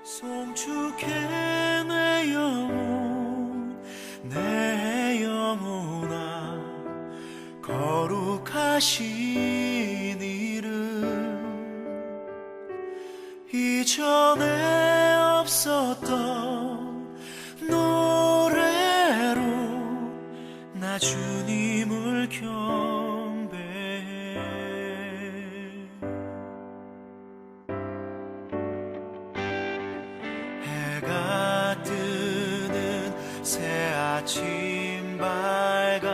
송축해 내 영혼아 거룩하신 이름 이전에 없었던 노래로 나 주님을 경배해. 해가 뜨는 새 아침 밝았네.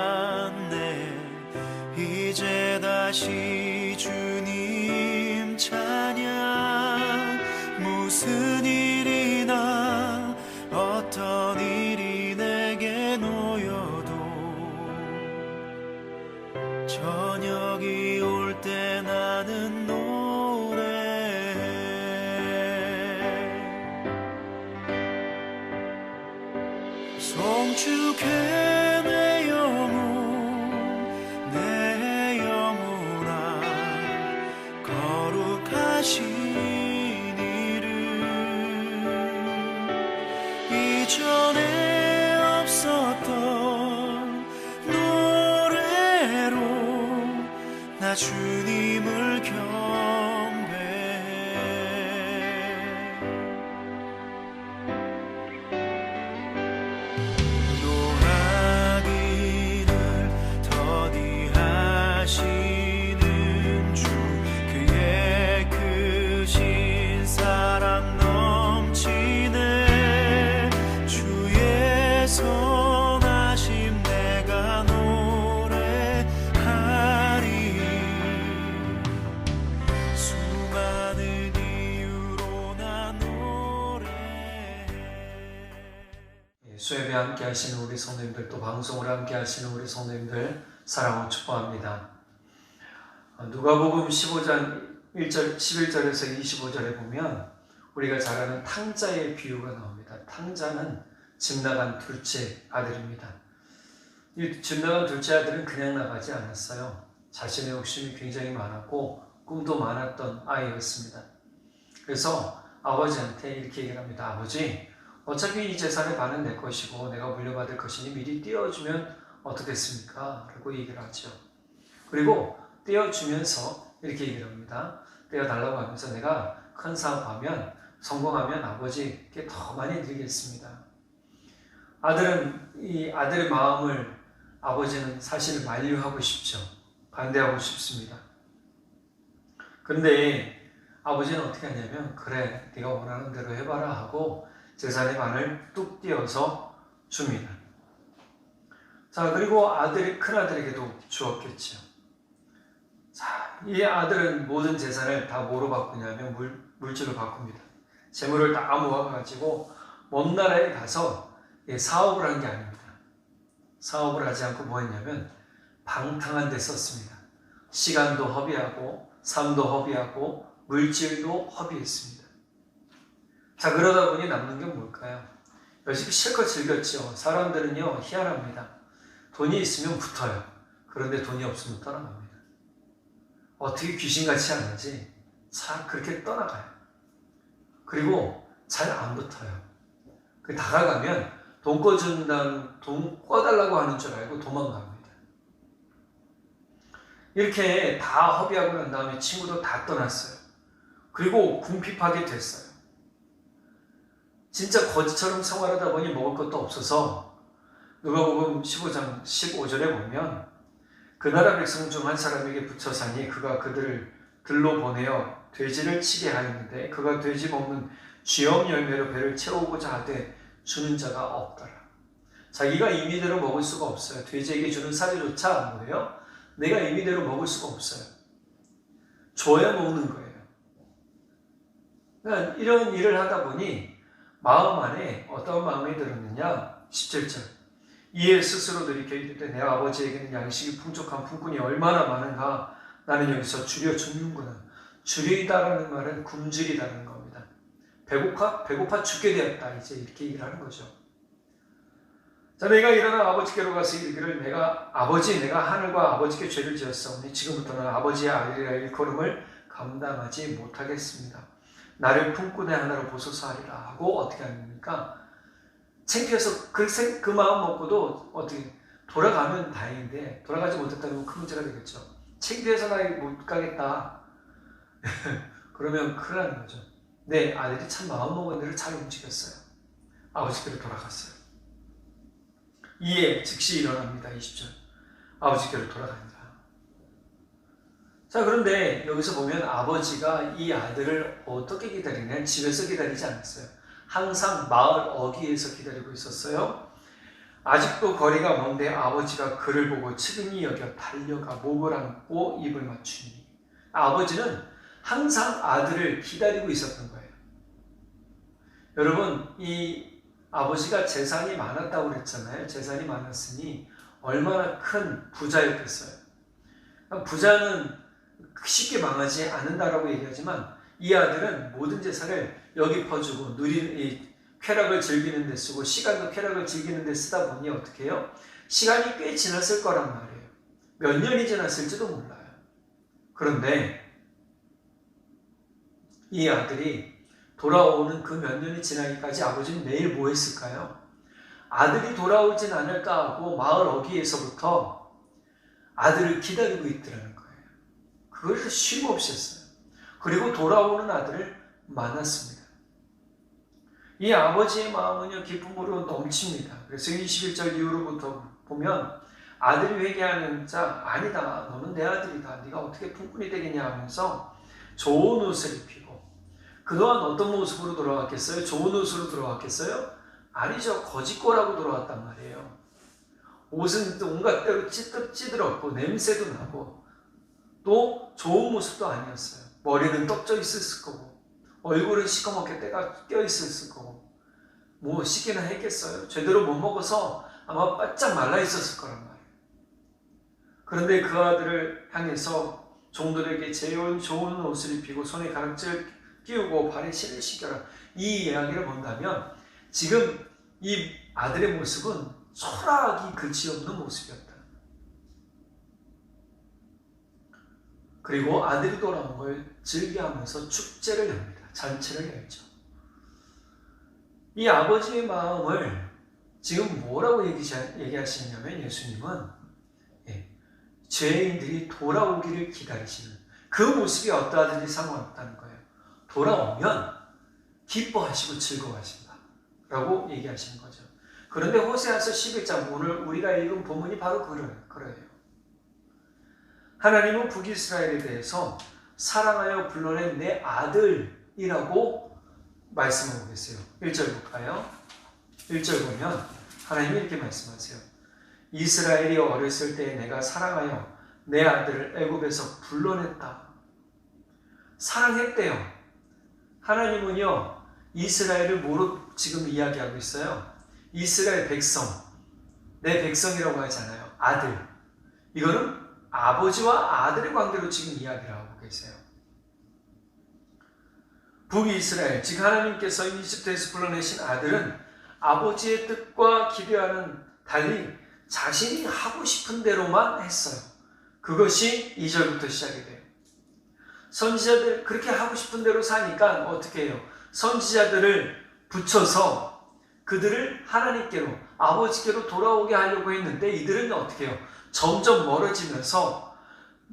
이제 다시 주님 찬양. 무슨 일이나 어떤 일이 내게 놓여도 저녁이 올 때 나는 노래해. 송축해 내 영혼아 거룩하신 이름 이전에 없었던 노래로 나 주님을 경배해. 노하기를 더디하시는 주 그의 크신 사랑 넘치네. 주의 선하심 내가 노래하리. 수많은 이유로 나 노래해. 수협에 함께 하시는 우리 성도님들, 또 방송을 함께 하시는 우리 성도님들 사랑하고 축복합니다. 누가복음 15장 1절, 11절에서 25절에 보면 우리가 잘 아는 탕자의 비유가 나옵니다. 탕자는 집 나간 둘째 아들입니다. 이 집 나간 둘째 아들은 그냥 나가지 않았어요. 자신의 욕심이 굉장히 많았고 꿈도 많았던 아이였습니다. 그래서 아버지한테 이렇게 얘기를 합니다. 아버지, 어차피 이 재산의 반은 내 것이고 내가 물려받을 것이니 미리 떼어주면 어떻겠습니까? 라고 얘기를 하죠. 그리고 떼어주면서 이렇게 얘기를 합니다. 떼어달라고 하면서 내가 큰 사업하면 성공하면 아버지께 더 많이 드리겠습니다. 이 아들의 마음을 아버지는 사실 만류하고 싶죠. 반대하고 싶습니다. 그런데 아버지는 어떻게 하냐면 그래 네가 원하는 대로 해봐라 하고 재산의 반을 뚝 떼어서 줍니다. 자, 그리고 큰 아들에게도 주었겠죠. 자, 이 아들은 모든 재산을 다 뭐로 바꾸냐면 물질로 바꿉니다. 재물을 다 모아가지고 먼 나라에 가서 사업을 한 게 아닙니다. 사업을 하지 않고 뭐 했냐면 방탕한 데 썼습니다. 시간도 허비하고 삶도 허비하고 물질도 허비했습니다. 자, 그러다 보니 남는 게 뭘까요? 열심히 실컷 즐겼죠. 사람들은요 희한합니다. 돈이 있으면 붙어요. 그런데 돈이 없으면 떠나갑니다. 어떻게 귀신같이 안 하지? 참 그렇게 떠나가요. 그리고 잘 안 붙어요. 다가가면 돈 꿔준다는, 돈 꿔달라고 하는 줄 알고 도망갑니다. 이렇게 다 허비하고 난 다음에 친구도 다 떠났어요. 그리고 궁핍하게 됐어요. 진짜 거지처럼 생활하다 보니 먹을 것도 없어서 누가복음 15장 15절에 보면 그 나라 백성 중 한 사람에게 붙여 사니 그가 그들을 들로 보내어 돼지를 치게 하였는데 그가 돼지 먹는 쥐염 열매로 배를 채우고자 하되 주는 자가 없더라. 자기가 임의대로 먹을 수가 없어요. 돼지에게 주는 사료조차 뭐예요? 내가 임의대로 먹을 수가 없어요. 줘야 먹는 거예요. 그러니까 이런 일을 하다 보니 마음 안에 어떤 마음이 들었느냐? 17절. 이에 스스로 들이켜 이르되 내 아버지에게는 양식이 풍족한 품꾼이 얼마나 많은가. 나는 여기서 줄여 죽는구나. 줄이다라는 말은 굶주리다는 겁니다. 배고파 죽게 되었다. 이제 이렇게 얘기를 하는 거죠. 자, 내가 일어나 아버지께로 가서 이르기를 내가 하늘과 아버지께 죄를 지었사오니 지금부터는 아버지의 아들이라 일컬음을 감당하지 못하겠습니다. 나를 품꾼의 하나로 보소서 하리라 하고 어떻게 합니까? 창피해서 그 마음 먹고도 어떻게 돌아가면 다행인데 돌아가지 못했다면 큰 문제가 되겠죠. 창피해서 나 못 가겠다. 그러면 큰일 나는 거죠. 내 아들이 참 마음 먹은 대로 잘 움직였어요. 아버지께로 돌아갔어요. 이에 즉시 일어납니다. 20절. 아버지께로 돌아간다. 자, 그런데 여기서 보면 아버지가 이 아들을 어떻게 기다리냐면 집에서 기다리지 않았어요. 항상 마을 어귀에서 기다리고 있었어요. 아직도 거리가 먼데 아버지가 그를 보고 측은히 여겨 달려가 목을 안고 입을 맞추니 아버지는 항상 아들을 기다리고 있었던 거예요. 여러분, 이 아버지가 재산이 많았다고 그랬잖아요. 재산이 많았으니 얼마나 큰 부자였겠어요. 부자는 쉽게 망하지 않는다라고 얘기하지만 이 아들은 모든 재산을 여기 퍼주고 쾌락을 즐기는 데 쓰고 시간도 쾌락을 즐기는 데 쓰다 보니 어떻게 해요? 시간이 꽤 지났을 거란 말이에요. 몇 년이 지났을지도 몰라요. 그런데 이 아들이 돌아오는 그 몇 년이 지나기까지 아버지는 매일 뭐 했을까요? 아들이 돌아오진 않을까 하고 마을 어귀에서부터 아들을 기다리고 있더라는 거예요. 그걸 쉼없이 했어요. 그리고 돌아오는 아들을 만났습니다. 이 아버지의 마음은요, 기쁨으로 넘칩니다. 그래서 21절 이후로부터 보면 아들이 회개하는 자, 아니다, 너는 내 아들이다, 네가 어떻게 품꾼이 되겠냐 하면서 좋은 옷을 입히고, 그동안 어떤 모습으로 돌아왔겠어요? 좋은 옷으로 돌아왔겠어요? 아니죠. 거짓골하고 돌아왔단 말이에요. 옷은 온갖 대로 찌들었고 냄새도 나고 또 좋은 모습도 아니었어요. 머리는 떡져 있었을 거고 얼굴은 시커멓게 때가 껴 있었을 거고 뭐 씻기나 했겠어요? 제대로 못 먹어서 아마 바짝 말라 있었을 거란 말이에요. 그런데 그 아들을 향해서 종들에게 제일 좋은 옷을 입히고 손에 가락지를 끼우고 발에 실을 시켜라. 이 이야기를 본다면 지금 이 아들의 모습은 초라하기 그지없는 모습이었다. 그리고 아들이 돌아온 걸 즐겨하면서 축제를 엽니다. 잔치를 열죠. 이 아버지의 마음을 지금 뭐라고 얘기하시냐면 예수님은 죄인들이 돌아오기를 기다리시는 그 모습이 어떠하든지 상관없다는 거예요. 돌아오면 기뻐하시고 즐거워하신다 라고 얘기하시는 거죠. 그런데 호세아서 11장 오늘 우리가 읽은 본문이 바로 그래요. 하나님은 북이스라엘에 대해서 사랑하여 불러낸 내 아들이라고 말씀하고 계세요. 1절 볼까요? 1절 보면 하나님이 이렇게 말씀하세요. 이스라엘이 어렸을 때 내가 사랑하여 내 아들을 애굽에서 불러냈다. 사랑했대요. 하나님은요, 이스라엘을 뭐로 지금 이야기하고 있어요? 이스라엘 백성, 내 백성이라고 하잖아요. 아들. 이거는 아버지와 아들의 관계로 지금 이야기를 하고 계세요. 북이스라엘, 즉 하나님께서 이집트에서 불러내신 아들은 아버지의 뜻과 기대와는 달리 자신이 하고 싶은 대로만 했어요. 그것이 2절부터 시작이 돼요. 선지자들 그렇게 하고 싶은 대로 사니까 어떻게 해요? 선지자들을 붙여서 그들을 하나님께로, 아버지께로 돌아오게 하려고 했는데 이들은 어떻게 해요? 점점 멀어지면서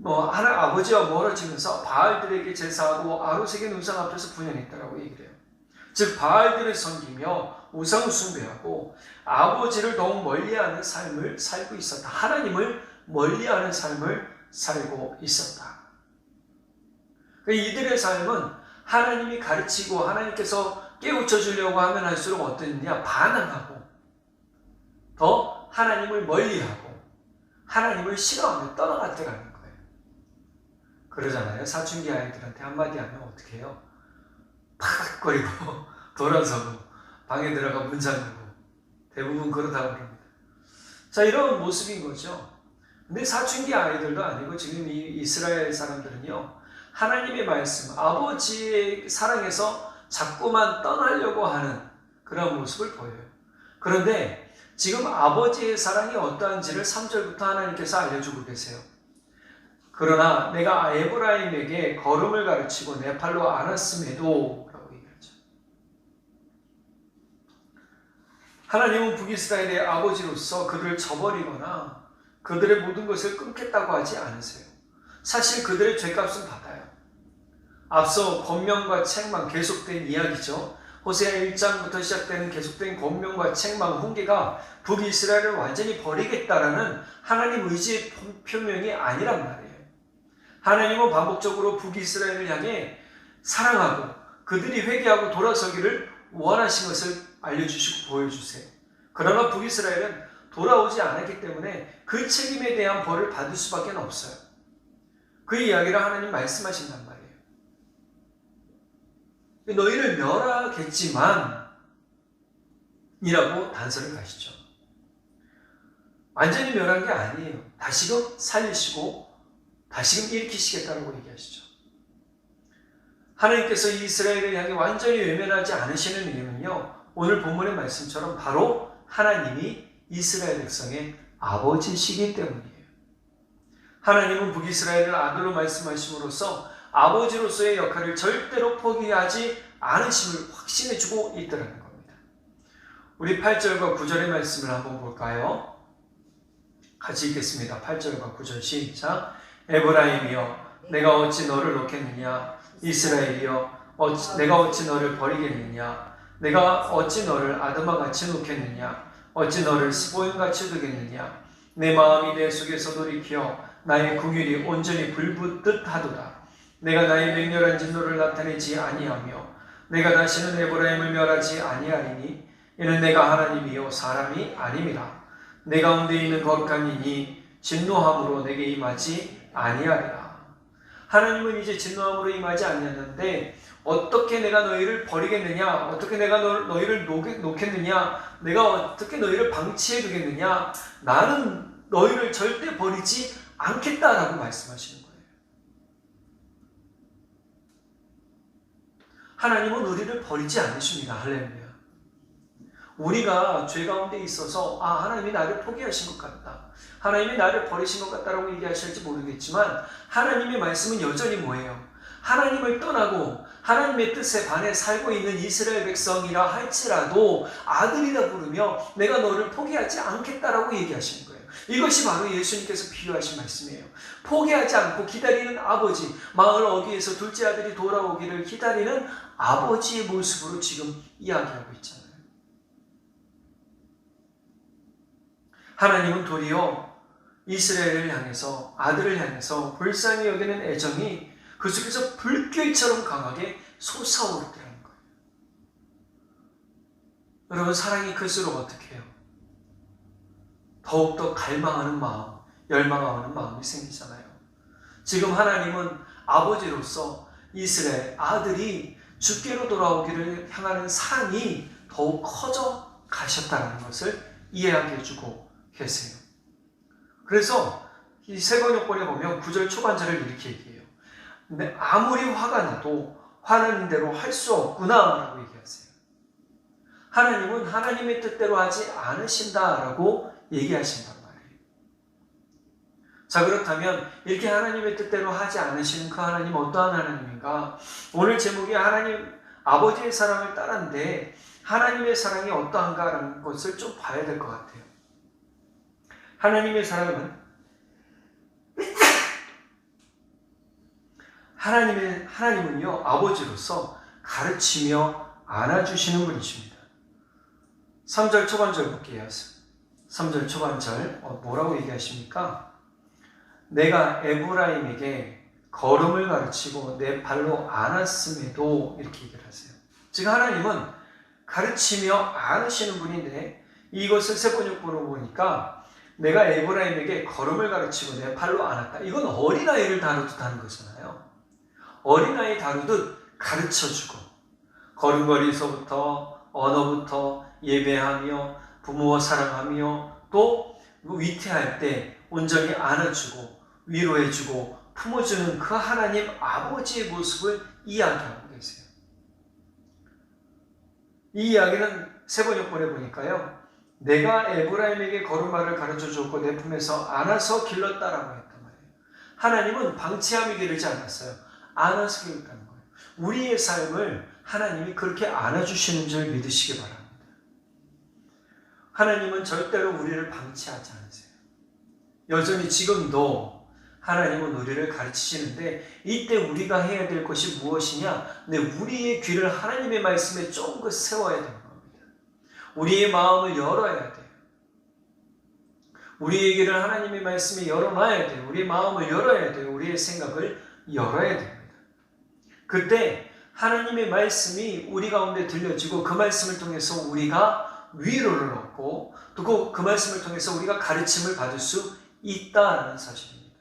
아버지와 멀어지면서 바알들에게 제사하고 아로색의 우상 앞에서 분양했다라고 얘기를 해요. 즉 바알들을 섬기며 우상 숭배하고 아버지를 더욱 멀리하는 삶을 살고 있었다. 하나님을 멀리하는 삶을 살고 있었다. 이들의 삶은 하나님이 가르치고 하나님께서 깨우쳐 주려고 하면 할수록 어떠냐? 반항하고 더 하나님을 멀리하고 하나님을 싫어하며 떠나갔더라는 거예요. 그러잖아요. 사춘기 아이들한테 한마디 하면 어떻게 해요? 팍거리고 돌아서고 방에 들어가 문 잠그고 대부분 그러다고 그럽니다. 자, 이런 모습인 거죠. 근데 사춘기 아이들도 아니고 지금 이 이스라엘 사람들은요, 하나님의 말씀, 아버지의 사랑에서 자꾸만 떠나려고 하는 그런 모습을 보여요. 그런데 지금 아버지의 사랑이 어떠한지를 3절부터 하나님께서 알려주고 계세요. 그러나 내가 에브라임에게 걸음을 가르치고 내 팔로 안았음에도 라고 하나님은 북이스라엘의 아버지로서 그들을 저버리거나 그들의 모든 것을 끊겠다고 하지 않으세요. 사실 그들의 죄값은 받아요. 앞서 권면과 책망 계속된 이야기죠. 호세아 1장부터 시작되는 계속된 권면과 책망, 훈계가 북이스라엘을 완전히 버리겠다라는 하나님 의지의 표명이 아니란 말이에요. 하나님은 반복적으로 북이스라엘을 향해 사랑하고 그들이 회개하고 돌아서기를 원하신 것을 알려주시고 보여주세요. 그러나 북이스라엘은 돌아오지 않았기 때문에 그 책임에 대한 벌을 받을 수밖에 없어요. 그 이야기를 하나님 말씀하신단 말이에요. 너희를 멸하겠지만 이라고 단서를 가시죠. 완전히 멸한 게 아니에요. 다시금 살리시고 다시금 일으키시겠다고 얘기하시죠. 하나님께서 이스라엘을 향해 완전히 외면하지 않으시는 이유는요, 오늘 본문의 말씀처럼 바로 하나님이 이스라엘 백성의 아버지시기 때문이에요. 하나님은 북이스라엘을 아들로 말씀하심으로써 아버지로서의 역할을 절대로 포기하지 않으심을 확신해주고 있다는 겁니다. 우리 8절과 9절의 말씀을 한번 볼까요? 같이 읽겠습니다. 8절과 9절 시작. 에브라임이여 내가 어찌 너를 놓겠느냐, 이스라엘이여 내가 어찌 너를 버리겠느냐, 내가 어찌 너를 아드마같이 놓겠느냐, 어찌 너를 스보임같이 두겠느냐. 내 마음이 내 속에서 돌이켜 나의 궁율이 온전히 불붙듯 하도다. 내가 나의 맹렬한 진노를 나타내지 아니하며 내가 다시는 에브라임을 멸하지 아니하리니 이는 내가 하나님이요 사람이 아님이라. 내 가운데 있는 거룩한 이니 진노함으로 내게 임하지 아니하리라. 하나님은 이제 진노함으로 임하지 아니하는데 어떻게 내가 너희를 버리겠느냐, 어떻게 내가 너희를 놓겠느냐, 내가 어떻게 너희를 방치해 두겠느냐, 나는 너희를 절대 버리지 않겠다라고 말씀하시는 거예요. 하나님은 우리를 버리지 않으십니다. 할렐루야. 우리가 죄 가운데 있어서 하나님이 나를 포기하신 것 같다, 하나님이 나를 버리신 것 같다라고 얘기하실지 모르겠지만 하나님의 말씀은 여전히 뭐예요? 하나님을 떠나고 하나님의 뜻에 반해 살고 있는 이스라엘 백성이라 할지라도 아들이라 부르며 내가 너를 포기하지 않겠다라고 얘기하시는 거예요. 이것이 바로 예수님께서 필요하신 말씀이에요. 포기하지 않고 기다리는 아버지, 마을 어귀에서 둘째 아들이 돌아오기를 기다리는 아버지의 모습으로 지금 이야기하고 있잖아요. 하나님은 도리어 이스라엘을 향해서, 아들을 향해서 불쌍히 여기는 애정이 그 속에서 불길처럼 강하게 솟아오르더라는 거예요. 여러분, 사랑이 클수록 어떻게 해요? 더욱더 갈망하는 마음, 열망하는 마음이 생기잖아요. 지금 하나님은 아버지로서 이스라엘 아들이 주께로 돌아오기를 향하는 사랑이 더욱 커져 가셨다는 것을 이해하게 해주고 계세요. 그래서 이 세번역본에 보면 9절 초반절을 이렇게 얘기해요. 근데 아무리 화가 나도 화나는 대로 할 수 없구나 라고 얘기하세요. 하나님은 하나님의 뜻대로 하지 않으신다라고 얘기하신단 말이에요. 자, 그렇다면 이렇게 하나님의 뜻대로 하지 않으시는 그 하나님 어떠한 하나님인가? 오늘 제목이 하나님 아버지의 사랑을 따랐는데 하나님의 사랑이 어떠한가라는 것을 좀 봐야 될 것 같아요. 하나님의 사랑은 하나님은요, 아버지로서 가르치며 안아주시는 분이십니다. 3절 초반절 볼게요. 3절 초반절 뭐라고 얘기하십니까? 내가 에브라임에게 걸음을 가르치고 내 발로 안았음에도, 이렇게 얘기를 하세요. 즉 하나님은 가르치며 안으시는 분인데 이것을 세번역본으로 보니까 내가 에브라임에게 걸음을 가르치고 내 발로 안았다. 이건 어린아이를 다루듯 하는 거잖아요. 어린아이 다루듯 가르쳐주고 걸음걸이서부터 언어부터 예배하며 부모와 사랑하며 또 위태할 때 온전히 안아주고 위로해주고 품어주는 그 하나님 아버지의 모습을 이야기하고 계세요. 이 이야기는 세번역본에 보니까요, 내가 에브라임에게 걸음마를 가르쳐 줬고 내 품에서 안아서 길렀다라고 했단 말이에요. 하나님은 방치함이 기르지 않았어요. 안아서 길렀다는 거예요. 우리의 삶을 하나님이 그렇게 안아주시는 줄 믿으시기 바랍니다. 하나님은 절대로 우리를 방치하지 않으세요. 여전히 지금도 하나님은 우리를 가르치시는데 이때 우리가 해야 될 것이 무엇이냐? 네, 우리의 귀를 하나님의 말씀에 쫑긋 세워야 되는 겁니다. 우리의 마음을 열어야 돼요. 우리의 귀를 하나님의 말씀에 열어놔야 돼요. 우리의 마음을 열어야 돼요. 우리의 생각을 열어야 됩니다. 그때 하나님의 말씀이 우리 가운데 들려지고 그 말씀을 통해서 우리가 위로를 얻고 또 그 말씀을 통해서 우리가 가르침을 받을 수 있다는 사실입니다.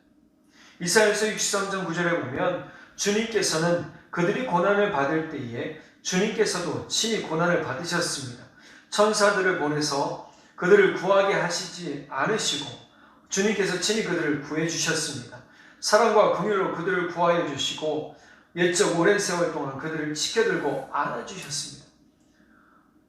이사야서 63장 9절에 보면 주님께서는 그들이 고난을 받을 때에 주님께서도 친히 고난을 받으셨습니다. 천사들을 보내서 그들을 구하게 하시지 않으시고 주님께서 친히 그들을 구해 주셨습니다. 사랑과 긍휼로 그들을 구하여 주시고 옛적 오랜 세월 동안 그들을 지켜들고 안아주셨습니다.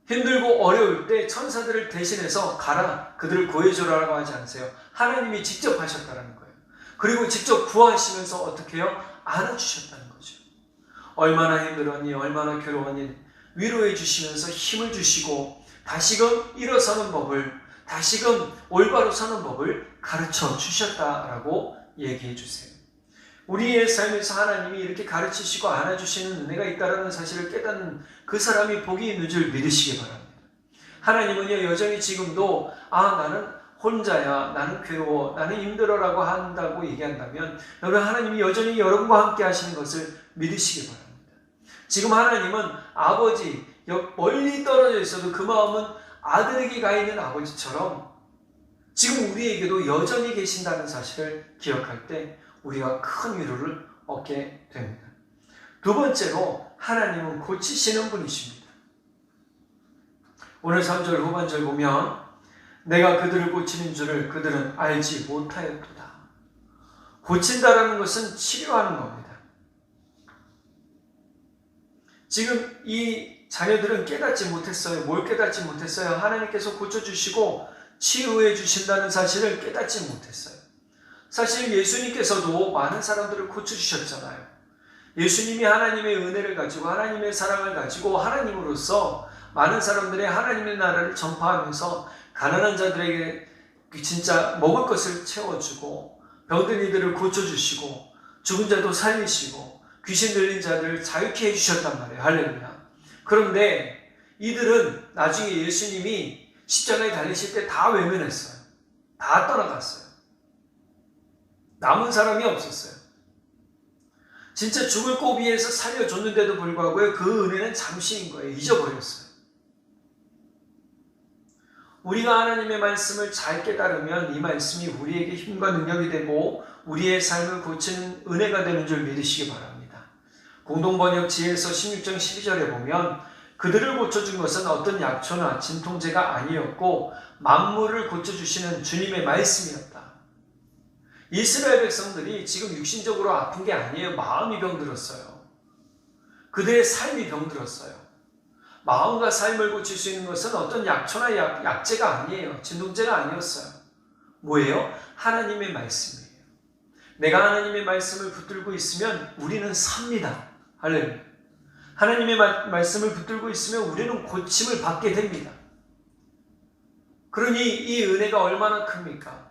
힘들고 어려울 때 천사들을 대신해서 가라 그들을 구해주라고 하지 않으세요. 하나님이 직접 하셨다는 거예요. 그리고 직접 구하시면서 어떻게 해요? 안아주셨다는 거죠. 얼마나 힘들었니 얼마나 괴로웠니 위로해 주시면서 힘을 주시고 다시금 일어서는 법을 다시금 올바로 서는 법을 가르쳐 주셨다라고 얘기해 주세요. 우리의 삶에서 하나님이 이렇게 가르치시고 안아주시는 은혜가 있다는 사실을 깨닫는 그 사람이 복이 있는 줄 믿으시기 바랍니다. 하나님은요 여전히 지금도 나는 혼자야 나는 괴로워 나는 힘들어라고 한다고 얘기한다면 여러분 하나님이 여전히 여러분과 함께 하시는 것을 믿으시기 바랍니다. 지금 하나님은 아버지 멀리 떨어져 있어도 그 마음은 아들에게 가 있는 아버지처럼 지금 우리에게도 여전히 계신다는 사실을 기억할 때 우리가 큰 위로를 얻게 됩니다. 두 번째로 하나님은 고치시는 분이십니다. 오늘 3절 후반절 보면 내가 그들을 고치는 줄을 그들은 알지 못하였도다. 고친다라는 것은 치료하는 겁니다. 지금 이 자녀들은 깨닫지 못했어요. 뭘 깨닫지 못했어요? 하나님께서 고쳐주시고 치유해 주신다는 사실을 깨닫지 못했어요. 사실 예수님께서도 많은 사람들을 고쳐주셨잖아요. 예수님이 하나님의 은혜를 가지고 하나님의 사랑을 가지고 하나님으로서 많은 사람들의 하나님의 나라를 전파하면서 가난한 자들에게 진짜 먹을 것을 채워주고 병든 이들을 고쳐주시고 죽은 자도 살리시고 귀신 들린 자들을 자유케 해주셨단 말이에요. 할렐루야. 그런데 이들은 나중에 예수님이 십자가에 달리실 때 다 외면했어요. 다 떠나갔어요. 남은 사람이 없었어요. 진짜 죽을 고비에서 살려줬는데도 불구하고 그 은혜는 잠시인 거예요. 잊어버렸어요. 우리가 하나님의 말씀을 잘 깨달으면 이 말씀이 우리에게 힘과 능력이 되고 우리의 삶을 고치는 은혜가 되는 줄 믿으시기 바랍니다. 공동번역 지혜서 16장 12절에 보면 그들을 고쳐준 것은 어떤 약초나 진통제가 아니었고 만물을 고쳐주시는 주님의 말씀이었다. 이스라엘 백성들이 지금 육신적으로 아픈 게 아니에요. 마음이 병들었어요. 그들의 삶이 병들었어요. 마음과 삶을 고칠 수 있는 것은 어떤 약초나 약재가 아니에요. 진통제가 아니었어요. 뭐예요? 하나님의 말씀이에요. 내가 하나님의 말씀을 붙들고 있으면 우리는 삽니다. 할렐루야. 하나님의 말씀을 붙들고 있으면 우리는 고침을 받게 됩니다. 그러니 이 은혜가 얼마나 큽니까?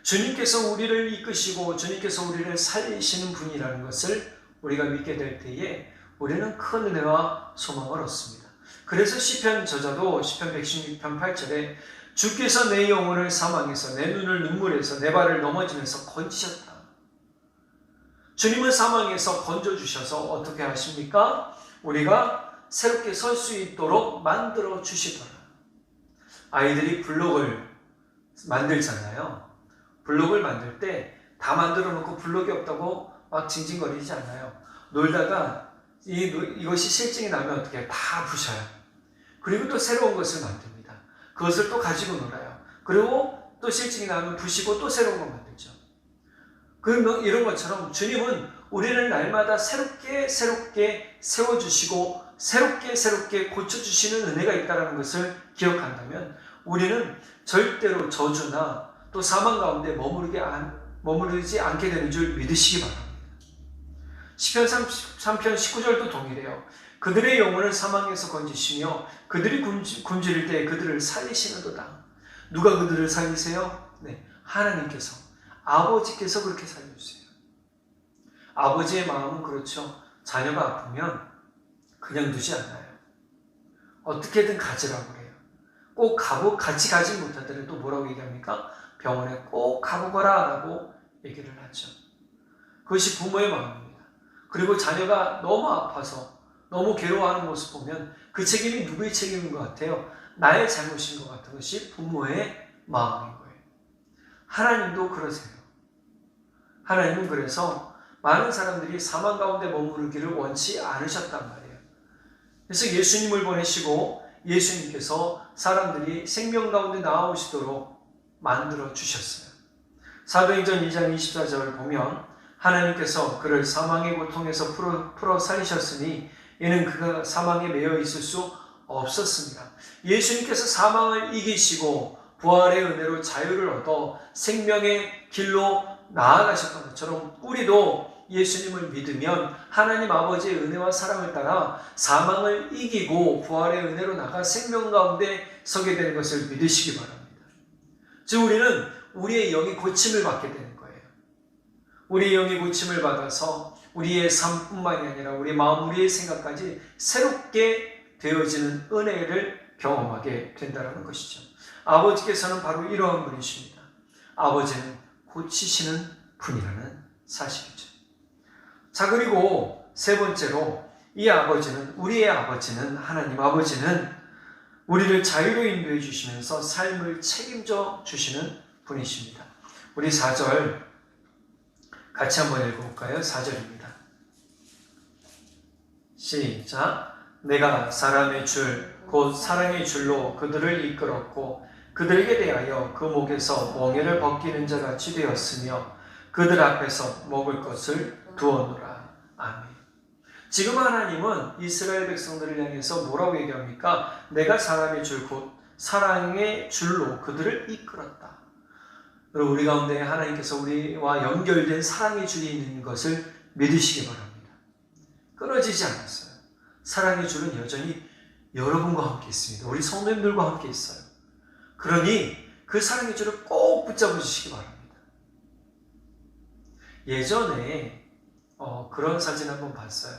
주님께서 우리를 이끄시고 주님께서 우리를 살리시는 분이라는 것을 우리가 믿게 될 때에 우리는 큰 은혜와 소망을 얻습니다. 그래서 시편 저자도 시편 116편 8절에 주께서 내 영혼을 사망에서 내 눈을 눈물에서 내 발을 넘어지면서 건지셨다. 주님은 사망에서 건져주셔서 어떻게 하십니까? 우리가 새롭게 설 수 있도록 만들어 주시더라. 아이들이 블록을 만들잖아요. 블록을 만들 때 다 만들어 놓고 블록이 없다고 막 징징거리지 않아요. 놀다가 이것이 실증이 나면 어떻게 다 부셔요. 그리고 또 새로운 것을 만듭니다. 그것을 또 가지고 놀아요. 그리고 또 실증이 나면 부시고 또 새로운 걸 만들죠. 그러면 이런 것처럼 주님은 우리를 날마다 새롭게 세워주시고 새롭게 고쳐주시는 은혜가 있다는 것을 기억한다면 우리는 절대로 저주나 또 사망 가운데 머무르지 않게 되는 줄 믿으시기 바랍니다. 시편 3편 19절도 동일해요. 그들의 영혼을 사망에서 건지시며 그들이 굶주릴 때 그들을 살리시는도다. 누가 그들을 살리세요? 네, 하나님께서, 아버지께서 그렇게 살려주세요. 아버지의 마음은 그렇죠. 자녀가 아프면 그냥 두지 않아요. 어떻게든 가지라고 그래요. 꼭 같이 가지 못하더라도 뭐라고 얘기합니까? 병원에 꼭 가보거라 라고 얘기를 하죠. 그것이 부모의 마음입니다. 그리고 자녀가 너무 아파서 너무 괴로워하는 모습 보면 그 책임이 누구의 책임인 것 같아요? 나의 잘못인 것 같은 것이 부모의 마음인 거예요. 하나님도 그러세요. 하나님은 그래서 많은 사람들이 사망 가운데 머무르기를 원치 않으셨단 말이에요. 그래서 예수님을 보내시고 예수님께서 사람들이 생명 가운데 나오시도록 만들어 주셨어요. 사도행전 2장 24절을 보면 하나님께서 그를 사망의 고통에서 풀어 살리셨으니 이는 그가 사망에 매여 있을 수 없었습니다. 예수님께서 사망을 이기시고 부활의 은혜로 자유를 얻어 생명의 길로 나아가셨던 것처럼 우리도 예수님을 믿으면 하나님 아버지의 은혜와 사랑을 따라 사망을 이기고 부활의 은혜로 나가 생명 가운데 서게 되는 것을 믿으시기 바랍니다. 즉 우리는 우리의 영이 고침을 받게 되는 거예요. 우리의 영이 고침을 받아서 우리의 삶뿐만이 아니라 우리의 마음, 우리의 생각까지 새롭게 되어지는 은혜를 경험하게 된다는 것이죠. 아버지께서는 바로 이러한 분이십니다. 아버지는 고치시는 분이라는 사실이죠. 자, 그리고 세 번째로 이 아버지는, 우리의 아버지는, 하나님 아버지는 우리를 자유로 인도해 주시면서 삶을 책임져 주시는 분이십니다. 우리 4절 같이 한번 읽어볼까요? 4절입니다. 시작. 내가 사람의 줄, 곧 사랑의 줄로 그들을 이끌었고 그들에게 대하여 그 목에서 멍에를 벗기는 자 같이 되었으며 그들 앞에서 먹을 것을 두었노라. 아멘. 지금 하나님은 이스라엘 백성들을 향해서 뭐라고 얘기합니까? 내가 사람의 줄, 곧 사랑의 줄로 그들을 이끌었다. 여러분, 우리 가운데 하나님께서 우리와 연결된 사랑의 줄이 있는 것을 믿으시기 바랍니다. 끊어지지 않았어요. 사랑의 줄은 여전히 여러분과 함께 있습니다. 우리 성도님들과 함께 있어요. 그러니 그 사랑의 줄을 꼭 붙잡아 주시기 바랍니다. 예전에 그런 사진 한번 봤어요.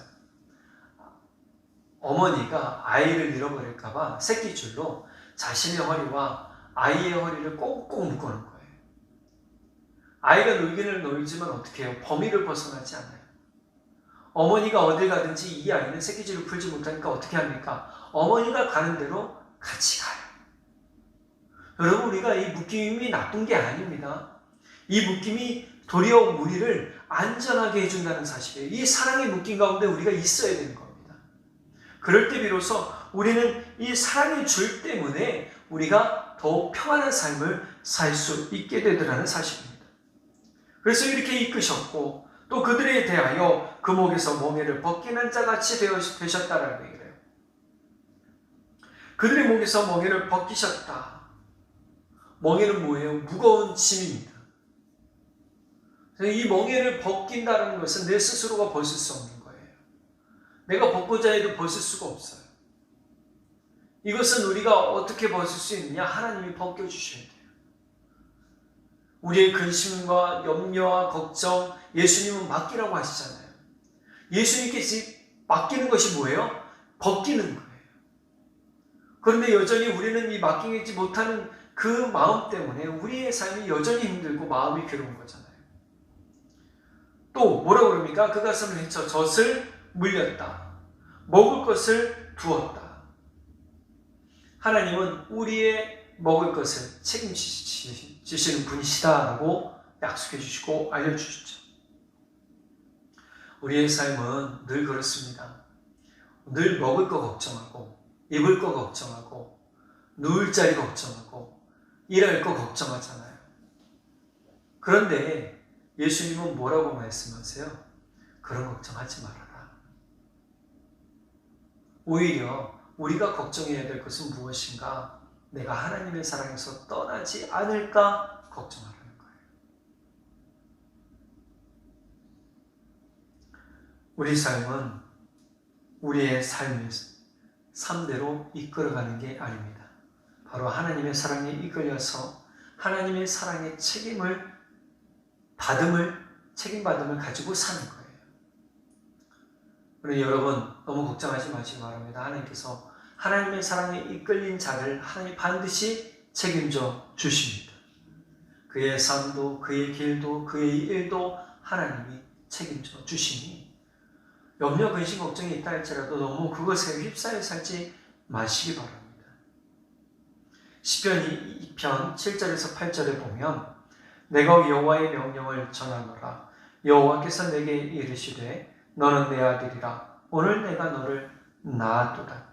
어머니가 아이를 잃어버릴까봐 새끼줄로 자신의 허리와 아이의 허리를 꽁꽁 묶어놓은 거예요. 아이가 놀기는 놀지만 어떻게 해요? 범위를 벗어나지 않아요. 어머니가 어딜 가든지 이 아이는 새끼줄을 풀지 못하니까 어떻게 합니까? 어머니가 가는 대로 같이 가요. 여러분, 우리가 이 묶임이 나쁜 게 아닙니다. 이 묶임이 도리어 우리를 안전하게 해준다는 사실이에요. 이 사랑의 묶임 가운데 우리가 있어야 되는 겁니다. 그럴 때 비로소 우리는 이 사랑의 줄 때문에 우리가 더욱 평안한 삶을 살 수 있게 되더라는 사실입니다. 그래서 이렇게 이끄셨고 또 그들에 대하여 그 목에서 멍에를 벗기는 자같이 되셨다라는 얘기를 해요. 그들의 목에서 멍에를 벗기셨다. 멍에는 뭐예요? 무거운 짐입니다. 이 멍에를 벗긴다는 것은 내 스스로가 벗을 수 없는 거예요. 내가 벗고자 해도 벗을 수가 없어요. 이것은 우리가 어떻게 벗을 수 있느냐? 하나님이 벗겨주셔야 돼요. 우리의 근심과 염려와 걱정, 예수님은 맡기라고 하시잖아요. 예수님께서 맡기는 것이 뭐예요? 벗기는 거예요. 그런데 여전히 우리는 이 맡기지 못하는 그 마음 때문에 우리의 삶이 여전히 힘들고 마음이 괴로운 거잖아요. 또 뭐라고 그럽니까? 그 가슴을 헤쳐 젖을 물렸다. 먹을 것을 두었다. 하나님은 우리의 먹을 것을 책임지시는 분이시다라고 약속해 주시고 알려주셨죠. 우리의 삶은 늘 그렇습니다. 늘 먹을 거 걱정하고 입을 거 걱정하고 누울 자리 걱정하고 일할 거 걱정하잖아요. 그런데 예수님은 뭐라고 말씀하세요? 그런 걱정하지 말아라. 오히려 우리가 걱정해야 될 것은 무엇인가? 내가 하나님의 사랑에서 떠나지 않을까 걱정하라는 거예요. 우리 삶은 우리의 삶대로 이끌어가는 게 아닙니다. 바로 하나님의 사랑에 이끌려서 하나님의 사랑의 책임받음을 가지고 사는 거예요. 그러니 여러분 너무 걱정하지 마시기 바랍니다. 하나님께서 하나님의 사랑에 이끌린 자를 하나님 반드시 책임져 주십니다. 그의 삶도 그의 길도 그의 일도 하나님이 책임져 주시니 염려, 근심, 걱정이 있다 할지라도 너무 그것에 휩싸여 살지 마시기 바랍니다. 시편 2편 7절에서 8절에 보면 내가 여호와의 명령을 전하노라. 여호와께서 내게 이르시되 너는 내 아들이라. 오늘 내가 너를 낳았도다.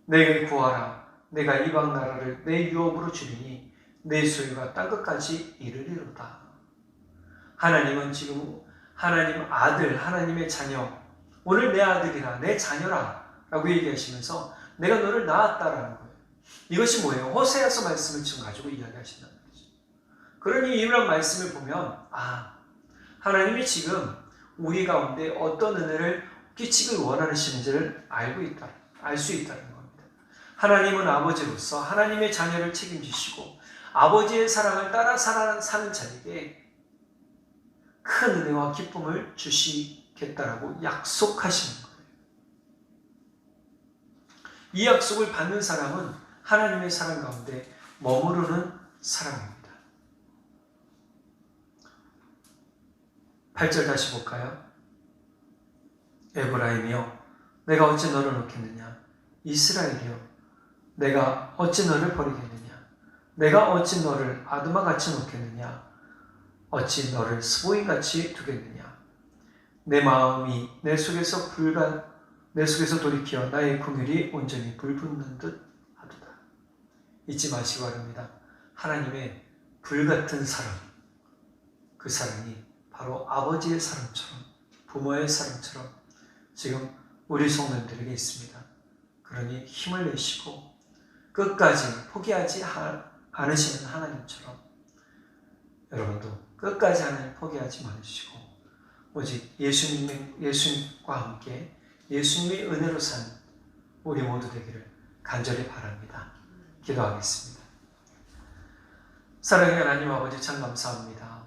내게 구하라. 내가 이방 나라를 내 유업으로 주리니 내 소유가 땅끝까지 이르리로다. 하나님은 지금 하나님 아들, 하나님의 자녀, 오늘 내 아들이라, 내 자녀라 라고 얘기하시면서 내가 너를 낳았다라는 거예요. 이것이 뭐예요? 호세아서 말씀을 지금 가지고 이야기하신다는 거죠. 그러니 이런 말씀을 보면 하나님이 지금 우리 가운데 어떤 은혜를 끼치길 원하시는지를 알 수 있다는 겁니다. 하나님은 아버지로서 하나님의 자녀를 책임지시고 아버지의 사랑을 따라 사는 자에게 큰 은혜와 기쁨을 주시겠다라고 약속하시는 거예요. 이 약속을 받는 사람은 하나님의 사랑 가운데 머무르는 사람입니다. 8절 다시 볼까요? 에브라임이여 내가 어찌 너를 놓겠느냐. 이스라엘이여 내가 어찌 너를 버리겠느냐. 내가 어찌 너를 아드마같이 놓겠느냐. 어찌 너를 스보임같이 두겠느냐. 내 마음이 내 속에서 돌이켜 나의 긍휼이 온전히 불붙는 듯 하도다. 잊지 마시기 바랍니다. 하나님의 불같은 사랑, 그 사랑이 바로 아버지의 사랑처럼 부모의 사랑처럼 지금 우리 성도들에게 있습니다. 그러니 힘을 내시고 끝까지 포기하지 않으시는 하나님처럼 여러분도 끝까지 하나님 포기하지 마시고 오직 예수님과 함께 예수님의 은혜로 사는 우리 모두 되기를 간절히 바랍니다. 기도하겠습니다. 사랑의 하나님 아버지 참 감사합니다.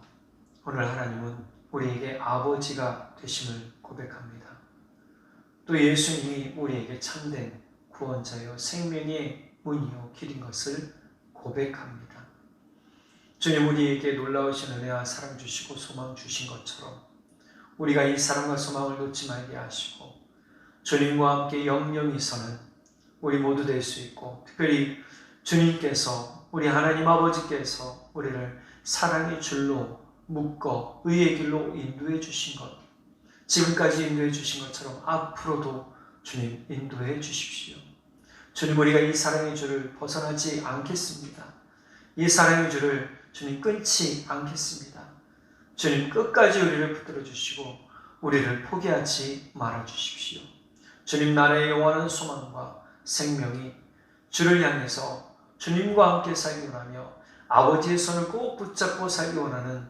오늘 하나님은 우리에게 아버지가 되심을 고백합니다. 또 예수님이 우리에게 참된 구원자요 생명의 문이요 길인 것을 고백합니다. 주님 우리에게 놀라우신 은혜와 사랑 주시고 소망 주신 것처럼 우리가 이 사랑과 소망을 놓지 말게 하시고 주님과 함께 영영이 서는 우리 모두 될 수 있고 특별히 주님께서 우리 하나님 아버지께서 우리를 사랑의 줄로 묶어 의의 길로 인도해 주신 것 지금까지 인도해 주신 것처럼 앞으로도 주님 인도해 주십시오. 주님 우리가 이 사랑의 줄을 벗어나지 않겠습니다. 이 사랑의 줄을 주님 끊지 않겠습니다. 주님 끝까지 우리를 붙들어 주시고 우리를 포기하지 말아 주십시오. 주님 나라의 영원한 소망과 생명이 주를 향해서 주님과 함께 살기 원하며 아버지의 손을 꼭 붙잡고 살기 원하는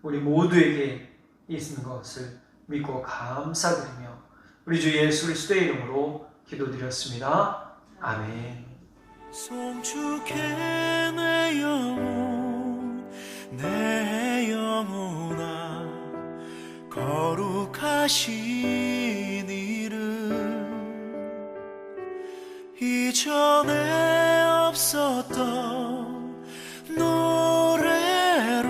우리 모두에게 있는 것을 믿고 감사드리며 우리 주 예수 그리스도의 이름으로 기도드렸습니다. 아멘. 송축해 내 영혼아 거룩하신 이름 이전에 없었던 노래로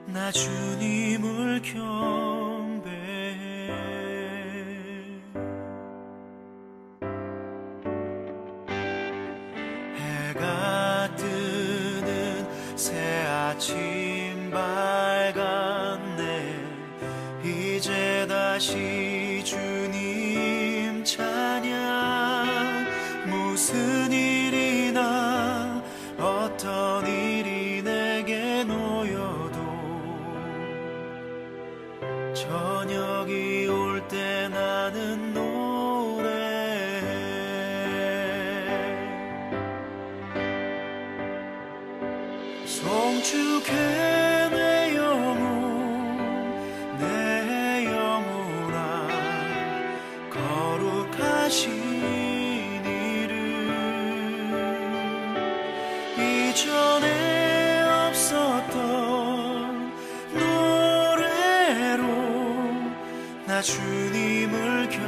나 주님을 경배해. 해가 뜨는 새 아침 밝았네. 이제 다시 주님 찬양. 무슨 일이나 어떤 일이 내게 놓여도 저녁이 올 때 나는 노래해. 송축해 내 영혼아 거룩 이전에 없었던 노래로 나 주님을 경배해.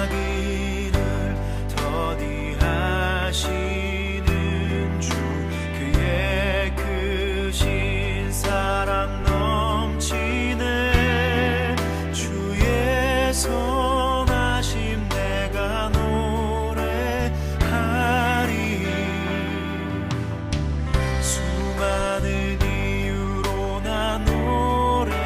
노하기를 더디하시는 주, 그의 크신 사랑 넘치네. 주의 선하심 내가 노래하리. 수많은 이유로 나 노래해.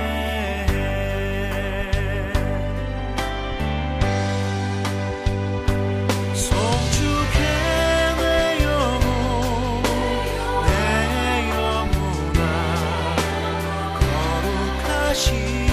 송축해 내 영혼, 내 영혼아. 거룩하신